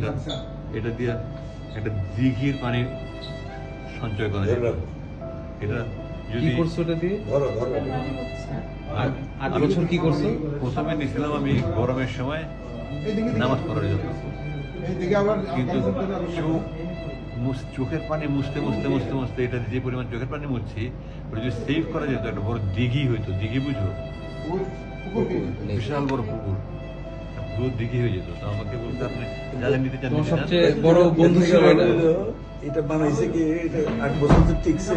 গামছা এটা দিয়ে একটা দিঘির পানি সঞ্চয় করা যায়। এটা যদি কি করছো? প্রথমে নিয়েছিলাম আমি গরমের সময় নামাজ পড়ার জন্য, কিন্তু চোখের পানি মুছতে মুছতে মুছতে মুছতে এটা যে পরিমাণ চোখের পানি মুছছি ওটা যদি সেভ করা যেত একটা বড় দিঘি হইতো। দিঘি বুঝো? বিশাল বড় পুকুর, পুরো দিঘি হয়ে যেত। তো আমাকে বলতে আপনি যারা নিতে চান, সবচেয়ে বড় বন্ধু ছিল এটা বানাইছে কি 8 বছর তো টিকছে।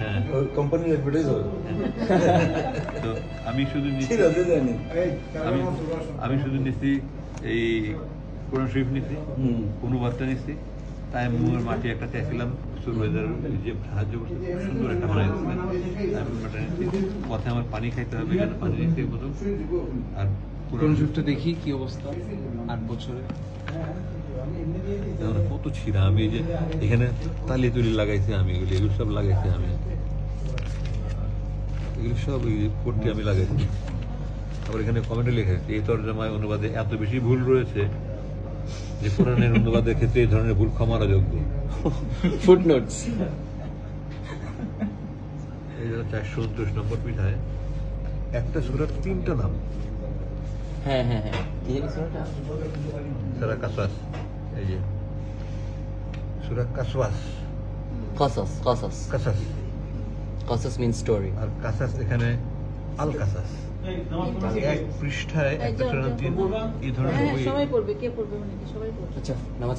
হ্যাঁ, কোম্পানির অ্যাডভার্টাইজ হবে। তো আমি শুধু আমি শুধু নিচ্ছি এই কোরআন শরীফ নিচ্ছি, অনুবাদটা নিচ্ছি, তাই মুয়ের মাটি একটা চাইছিলাম সুরবাজার যে সাহায্য করছে, খুব সুন্দর একটা বানাই দিচ্ছিলেন। ওটা নিচ্ছি, পথে আমার পানি খাইতে হবে, এখানে পানি নিচ্ছি বোতল। আর কোরআন শরীফটা দেখি কি অবস্থা 8 বছরে। কত ছিঁড়া, আমি যে এখানে তালি তুলি লাগাইছি, আমি এগুলো সব লাগাইছি, আমি এগুলো সব পড়তে আমি লাগাইছি। আবার এখানে কমেন্টে লেখা আছে এই তর্জমায় অনুবাদে এত বেশি ভুল রয়েছে যে কোরআনের অনুবাদের ক্ষেত্রে এই ধরনের ভুল ক্ষমার যোগ্য। ফুটনোটস। এই যারা 429 নম্বর পৃষ্ঠায় একটা সূরার 3টা নাম। হ্যাঁ হ্যাঁ হ্যাঁ, কি সূরাটা? সূরা কাসাস। এই যে সূরা কাসওয়াস, Qasas, Qasas. কাসাস। Qasas means story. আর কাসাস এখানে আল কাসাস। এক পৃষ্ঠায় একটা সূরার 3 এই ধরনের বই। সবাই পড়বে, কে পড়বে মানে কি সবাই পড়বে। আচ্ছা, নামাজ